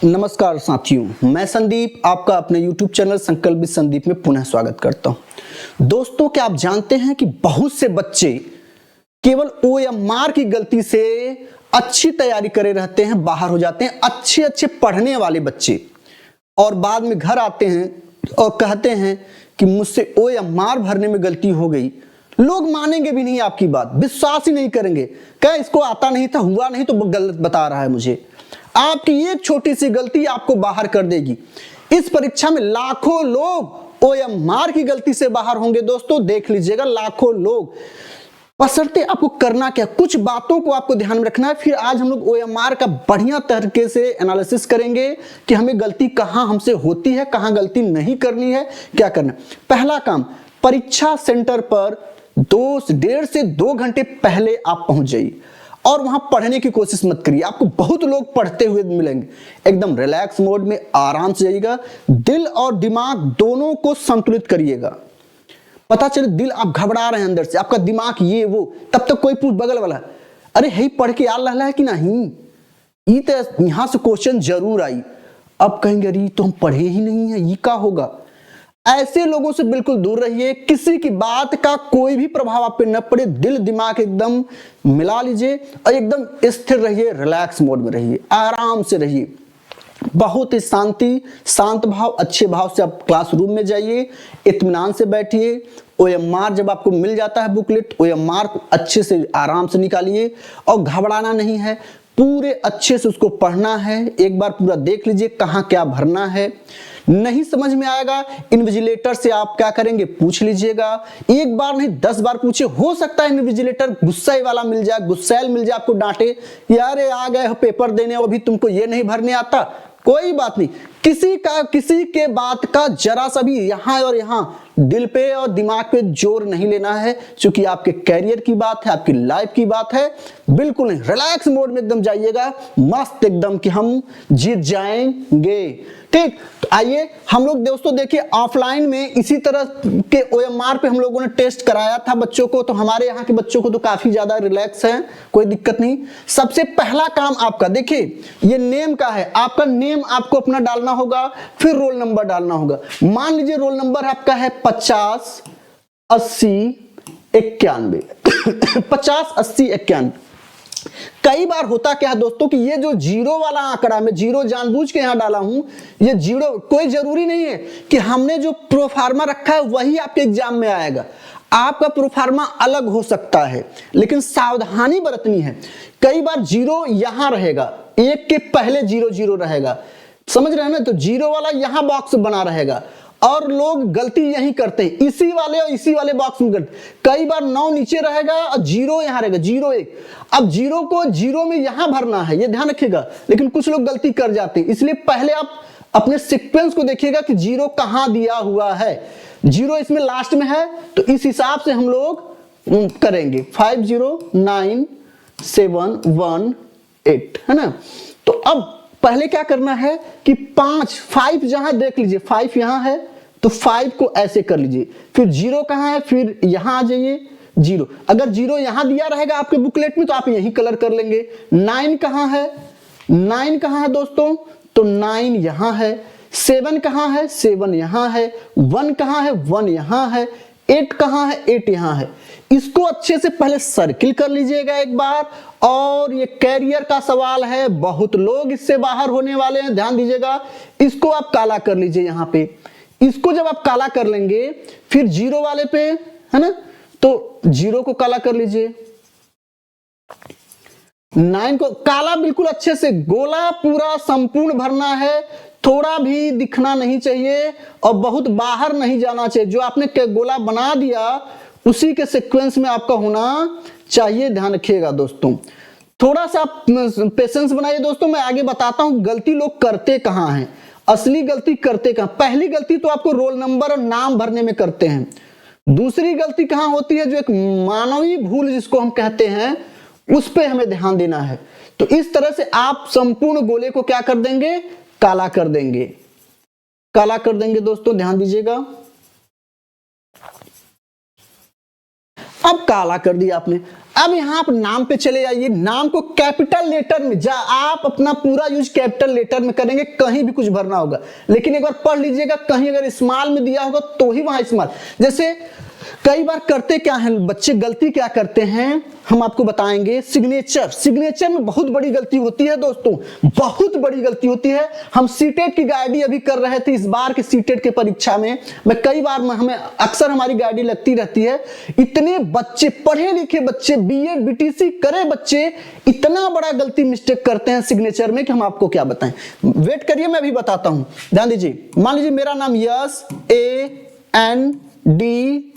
नमस्कार साथियों, मैं संदीप आपका अपने YouTube चैनल संकल्प विद संदीप में पुनः स्वागत करता हूं। दोस्तों, क्या आप जानते हैं कि बहुत से बच्चे केवल OMR की गलती से अच्छी तैयारी करे रहते हैं, बाहर हो जाते हैं, अच्छे अच्छे पढ़ने वाले बच्चे, और बाद में घर आते हैं और कहते हैं कि मुझसे OMR भरने में गलती हो गई। लोग मानेंगे भी नहीं आपकी बात, विश्वास ही नहीं करेंगे, कहे इसको आता नहीं था, हुआ नहीं तो गलत बता रहा है मुझे। आपकी एक छोटी सी गलती आपको बाहर कर देगी। इस परीक्षा में लाखों लोग OMR की गलती से बाहर होंगे। दोस्तों देख लीजिएगा, लाखों लोग। बशर्ते आपको करना क्या, कुछ बातों को आपको ध्यान में रखना है। फिर आज हम लोग OMR का बढ़िया तरीके से एनालिसिस करेंगे कि हमें गलती कहां हमसे होती है, कहां गलती नहीं करनी है, क्या करना। पहला काम, परीक्षा सेंटर पर 1.5 से 2 घंटे पहले आप पहुंच जाइए और वहां पढ़ने की कोशिश मत करिए। आपको बहुत लोग पढ़ते हुए मिलेंगे। एकदम रिलैक्स मोड में आराम से जाइएगा। दिल और दिमाग दोनों को संतुलित करिएगा। पता चले दिल आप घबरा रहे हैं अंदर से, आपका दिमाग ये वो, तब तक कोई पूछ बगल वाला, अरे है पढ़ के आ रहा है कि नहीं, ये तो यहां से क्वेश्चन जरूर आई। अब कहेंगे अरे तो हम पढ़े ही नहीं है, ये क्या होगा। ऐसे लोगों से बिल्कुल दूर रहिए। किसी की बात का कोई भी प्रभाव आप पे न पड़े। दिल दिमाग एकदम मिला लीजिए और एकदम स्थिर रहिए, रिलैक्स मोड में रहिए, आराम से रहिए। बहुत ही शांत भाव, अच्छे भाव से आप क्लासरूम में जाइए, इत्मीनान से बैठिए। OMR जब आपको मिल जाता है बुकलेट, OMR को अच्छे से आराम से निकालिए और घबराना नहीं है। पूरे अच्छे से उसको पढ़ना है। एक बार पूरा देख लीजिए कहाँ क्या भरना है। नहीं समझ में आएगा, इन्विजिलेटर से आप क्या करेंगे, पूछ लीजिएगा। एक बार नहीं 10 बार पूछे। हो सकता है इन्विजिलेटर गुस्सा वाला मिल जाए, गुस्सैल मिल जाए, आपको डांटे, यार आ गए हो पेपर देने, अभी तुमको ये नहीं भरने आता। कोई बात नहीं, किसी के बात का जरा सा भी यहां और यहां दिल पे और दिमाग पे जोर नहीं लेना है, क्योंकि आपके कैरियर की बात है, आपकी लाइफ की बात है। बिल्कुल नहीं, रिलैक्स मोड में एकदम जाइएगा, मस्त एकदम कि हम जीत जाएंगे। ठीक, तो आइए हम लोग दोस्तों देखिए, ऑफलाइन में इसी तरह के OMR पे हम लोगों ने टेस्ट कराया था बच्चों को। तो हमारे यहाँ के बच्चों को तो काफी ज्यादा रिलैक्स है, कोई दिक्कत नहीं। सबसे पहला काम आपका देखिए, ये नेम का है। आपका नेम आपको अपना डालना होगा, फिर रोल नंबर डालना होगा। मान लीजिए रोल नंबर आपका है 50 80 91 50 80 91। कई बार होता क्या है दोस्तों कि ये जो जीरो वाला आंकड़ा, मैं जीरो जानबूझ के यहां डाला हूं, ये जीरो कोई जरूरी नहीं है कि हमने जो प्रोफार्मा रखा है वही आपके एग्जाम में आएगा। आपका प्रोफार्मा अलग हो सकता है, लेकिन सावधानी बरतनी है। कई बार जीरो यहां रहेगा, एक के पहले 0 रहेगा, समझ रहे हैं ना। तो जीरो वाला यहां बॉक्स बना रहेगा और लोग गलती यही करते हैं, इसी वाले और इसी वाले बॉक्स में करते। कई बार 9 नीचे रहेगा और 0 यहां रहेगा, 0 1। अब 0 को 0 में यहां भरना है, ये ध्यान रखिएगा। लेकिन कुछ लोग गलती कर जाते हैं, इसलिए पहले आप अपने सीक्वेंस को देखिएगा कि 0 कहां दिया हुआ है। 0 इसमें लास्ट में है, तो इस हिसाब से हम लोग करेंगे 5 0 9 7 1 8, है ना। तो अब पहले क्या करना है कि 5 जहां देख लीजिए, 5 यहां है तो 5 को ऐसे कर लीजिए। फिर 0 कहां है, फिर यहां आ जाइए 0। अगर 0 यहां दिया रहेगा आपके बुकलेट में तो आप यही कलर कर लेंगे। 9 कहां है, 9 कहां है दोस्तों, तो 9 यहां है। 7 कहां है, 7 यहां है। 1 कहां है, 1 यहां है। 8 कहां है, 8 यहां है। इसको अच्छे से पहले सर्किल कर लीजिएगा एक बार। और ये कैरियर का सवाल है, बहुत लोग इससे बाहर होने वाले हैं, ध्यान दीजिएगा। इसको आप काला कर लीजिए यहां पे। इसको जब आप काला कर लेंगे, फिर 0 वाले पे, है ना, तो 0 को काला कर लीजिए। 9 को काला बिल्कुल अच्छे से, गोला पूरा संपूर्ण भरना है, थोड़ा भी दिखना नहीं चाहिए और बहुत बाहर नहीं जाना चाहिए। जो आपने गोला बना दिया उसी के सीक्वेंस में आपका होना चाहिए, ध्यान रखिएगा दोस्तों। थोड़ा सा पेशेंस बनाइए दोस्तों, मैं आगे बताता हूं गलती लोग करते कहां हैं, असली गलती करते कहां। पहली गलती तो आपको रोल नंबर और नाम भरने में करते हैं। दूसरी गलती कहां होती है, जो एक मानवीय भूल जिसको हम कहते हैं, उस पे हमें ध्यान देना है। तो इस तरह से आप संपूर्ण गोले को क्या कर देंगे, काला कर देंगे, काला कर देंगे दोस्तों, ध्यान दीजिएगा। अब काला कर दिया आपने। अब यहां आप नाम पे चले आइए, नाम को कैपिटल लेटर में आप अपना पूरा यूज कैपिटल लेटर में करेंगे, कहीं भी कुछ भरना होगा। लेकिन एक बार पढ़ लीजिएगा, कहीं अगर स्मॉल में दिया होगा तो ही वहां स्मॉल। जैसे कई बार करते क्या है बच्चे, गलती क्या करते हैं हम आपको बताएंगे। सिग्नेचर में बहुत बड़ी गलती होती है दोस्तों, बहुत बड़ी गलती होती है। हम सीटेट की गाइडी अभी कर रहे थे, इस बार के सीटेट के परीक्षा में मैं कई बार हमें अक्सर हमारी गाइडी लगती रहती है। इतने बच्चे, पढ़े लिखे बच्चे, बीएड बीटीसी करे बच्चे इतना बड़ा गलती मिस्टेक करते हैं सिग्नेचर में कि हम आपको क्या बताएं। वेट करिए, मैं अभी बताता हूं। ध्यान दीजिए, मान लीजिए मेरा नाम yes ANDEEP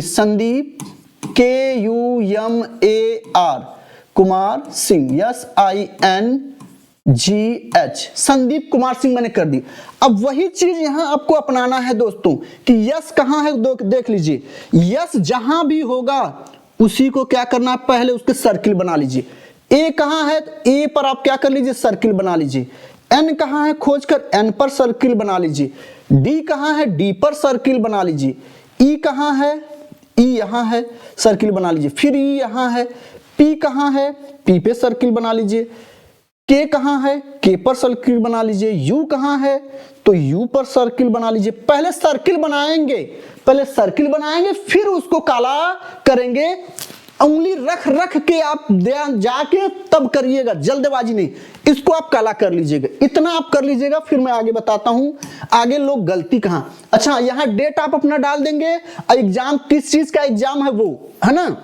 Sandeep KUMAR Kumar Singh SINGH Sandeep Kumar Singh मैंने कर दी। अब वही चीज यहां आपको अपनाना है दोस्तों कि यस कहां है, देख लीजिए। यस जहां भी होगा उसी को क्या करना है, पहले उसके सर्किल बना लीजिए। ए कहां है, ए पर आप क्या कर लीजिए, सर्किल बना लीजिए। एन कहां है, खोजकर एन पर सर्किल बना लीजिए। डी कहां है, डी पर सर्किल बना लीजिए। ई कहां है, ई यहां है, सर्किल बना लीजिए। फिर ई यहां है। पी कहां है, पी पे सर्किल बना लीजिए। के कहां है, के पर सर्किल बना लीजिए। यू कहां है, तो यू पर सर्किल बना लीजिए। पहले सर्किल बनाएंगे, फिर उसको काला करेंगे। उंगली रख के आप ध्यान जाके तब करिएगा, जल्दबाजी नहीं। इसको आप काला कर लीजिएगा, इतना आप कर लीजिएगा। फिर मैं आगे बताता हूं आगे लोग गलती कहां। अच्छा, यहां डेट आप अपना डाल देंगे, एग्जाम किस चीज का एग्जाम है वो, है ना।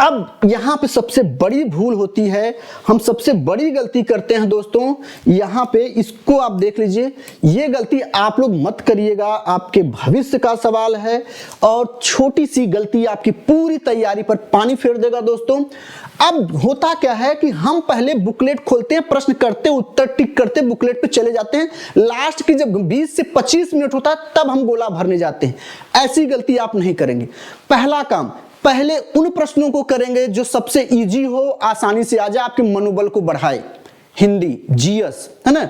अब यहां पे सबसे बड़ी भूल होती है, हम सबसे बड़ी गलती करते हैं दोस्तों यहां पे। इसको आप देख लीजिए, ये गलती आप लोग मत करिएगा, आपके भविष्य का सवाल है और छोटी सी गलती आपकी पूरी तैयारी पर पानी फेर देगा दोस्तों। अब होता क्या है कि हम पहले बुकलेट खोलते हैं, प्रश्न करते, उत्तर टिक करते, बुकलेट पे चले जाते हैं। लास्ट की जब 20 से 25 मिनट होता है तब हम गोला भरने जाते हैं। ऐसी गलती आप नहीं करेंगे। पहला काम, पहले उन प्रश्नों को करेंगे जो सबसे इजी हो, आसानी से आ जाए, आपके मनोबल को बढ़ाए। हिंदी, जीएस, है ना।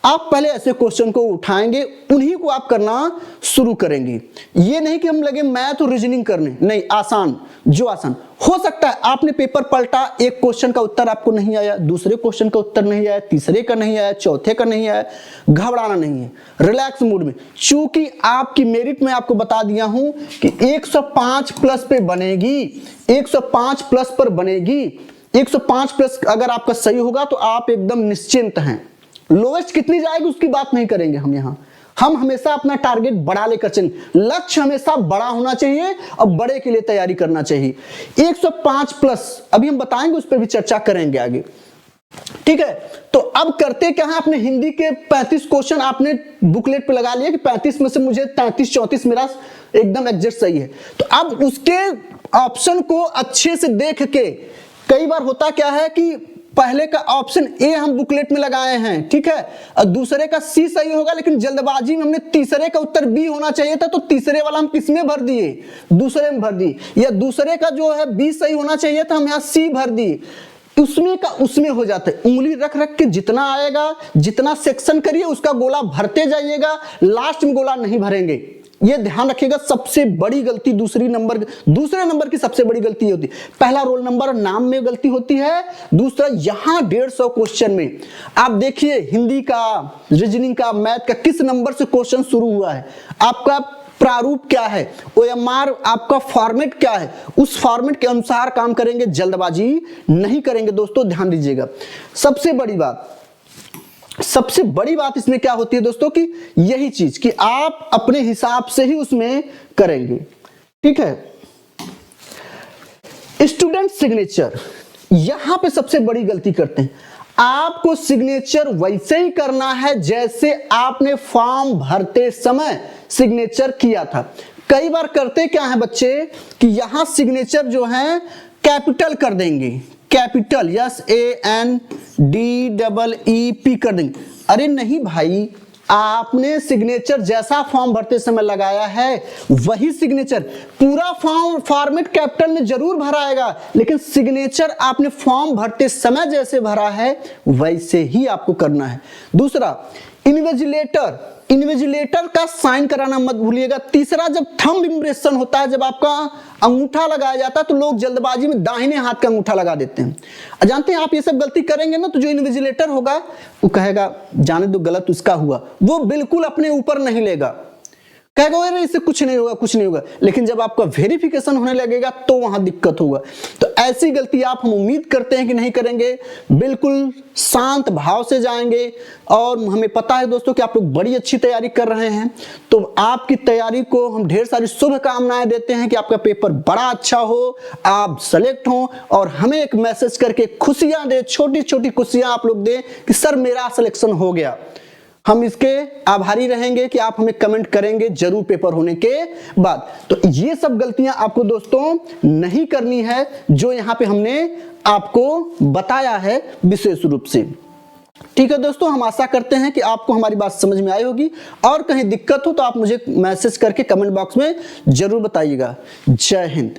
आप पहले ऐसे क्वेश्चन को उठाएंगे, उन्हीं को आप करना शुरू करेंगे। ये नहीं कि हम लगे मैथ और रीजनिंग करने, नहीं, आसान, जो आसान हो सकता है। आपने पेपर पलटा, एक क्वेश्चन का उत्तर आपको नहीं आया, दूसरे क्वेश्चन का उत्तर नहीं आया, तीसरे का नहीं आया, चौथे का नहीं आया, घबराना नहीं है, रिलैक्स मूड में। चूंकि आपकी मेरिट में आपको बता दिया हूं कि 105 प्लस पे बनेगी, 105 प्लस पर बनेगी। 105 प्लस अगर आपका सही होगा तो आप एकदम निश्चिंत हैं। लोवेस्ट कितनी जाएगी उसकी बात नहीं करेंगे हम हमेशा अपना टारगेट बड़ा लेकर चलेंगे। लक्ष्य हमेशा बड़ा होना चाहिए और बड़े के लिए तैयारी करना चाहिए। 105 प्लस अभी हम बताएंगे, उस पर भी चर्चा करेंगे आगे, ठीक है। तो अब करते क्या है, आपने हिंदी के 35 क्वेश्चन आपने बुकलेट पे लगा लिया कि 35 में से मुझे 33 34 मेरा एकदम एग्जैक्ट सही है। तो अब उसके ऑप्शन को अच्छे से देख के, कई बार होता क्या है कि पहले का ऑप्शन ए हम बुकलेट में लगाए हैं, ठीक है, और दूसरे का सी सही होगा, लेकिन जल्दबाजी में हमने तीसरे का उत्तर बी होना चाहिए था, तो तीसरे वाला हम किसमें भर दिए, दूसरे में भर दिए। या दूसरे का जो है बी सही होना चाहिए था, हम यहाँ सी भर दिए। उसमें का उसमें हो जाता है। उंगली रख के जितना आएगा, जितना सेक्शन करिए उसका गोला भरते जाइएगा, लास्ट में गोला नहीं भरेंगे। ये ध्यान रखिएगा, सबसे बड़ी गलती दूसरे नंबर की सबसे बड़ी गलती होती है। पहला रोल नंबर नाम में गलती होती है, दूसरा यहां 150 क्वेश्चन में आप देखिए हिंदी का, रीजनिंग का, मैथ का किस नंबर से क्वेश्चन शुरू हुआ है, आपका प्रारूप क्या है, ओएमआर आपका फॉर्मेट क्या है, उस फॉर्मेट के अनुसार काम करेंगे, जल्दबाजी नहीं करेंगे दोस्तों, ध्यान दीजिएगा। सबसे बड़ी बात इसमें क्या होती है दोस्तों कि यही चीज कि आप अपने हिसाब से ही उसमें करेंगे, ठीक है। स्टूडेंट सिग्नेचर, यहां पे सबसे बड़ी गलती करते हैं। आपको सिग्नेचर वैसे ही करना है जैसे आपने फॉर्म भरते समय सिग्नेचर किया था। कई बार करते क्या है बच्चे कि यहां सिग्नेचर जो है कैपिटल कर देंगे, कैपिटल SANDEEP कर देंगे। अरे नहीं भाई, आपने सिग्नेचर जैसा फॉर्म भरते समय लगाया है वही सिग्नेचर, पूरा फॉर्म फॉर्मेट कैपिटल में जरूर भरा आएगा, लेकिन सिग्नेचर आपने फॉर्म भरते समय जैसे भरा है वैसे ही आपको करना है। दूसरा, इन्विजिलेटर इन्विजिलेटर का साइन कराना मत भूलिएगा। तीसरा, जब थंब इम्प्रेशन होता है, जब आपका अंगूठा लगाया जाता है तो लोग जल्दबाजी में दाहिने हाथ का अंगूठा लगा देते हैं। जानते हैं आप ये सब गलती करेंगे ना तो जो इन्विजिलेटर होगा वो कहेगा जाने दो, गलत उसका हुआ, वो बिल्कुल अपने ऊपर नहीं लेगा, कहेगा अरे इससे कुछ नहीं होगा, कुछ नहीं होगा। लेकिन जब आपका वेरिफिकेशन होने लगेगा तो वहां दिक्कत होगा। तो ऐसी गलती आप हम उम्मीद करते हैं कि नहीं करेंगे, बिल्कुल शांत भाव से जाएंगे। और हमें पता है दोस्तों कि आप लोग बड़ी अच्छी तैयारी कर रहे हैं, तो आपकी तैयारी को हम ढेर सारी शुभकामनाएं देते हैं कि आपका पेपर बड़ा अच्छा हो, आप सेलेक्ट हो और हमें एक मैसेज करके खुशियां दे, छोटी छोटी खुशियां आप लोग दें कि सर मेरा सिलेक्शन हो गया। हम इसके आभारी रहेंगे कि आप हमें कमेंट करेंगे जरूर पेपर होने के बाद। तो ये सब गलतियां आपको दोस्तों नहीं करनी है जो यहां पे हमने आपको बताया है विशेष रूप से। ठीक है दोस्तों, हम आशा करते हैं कि आपको हमारी बात समझ में आई होगी। और कहीं दिक्कत हो तो आप मुझे मैसेज करके कमेंट बॉक्स में जरूर बताइएगा। जय हिंद।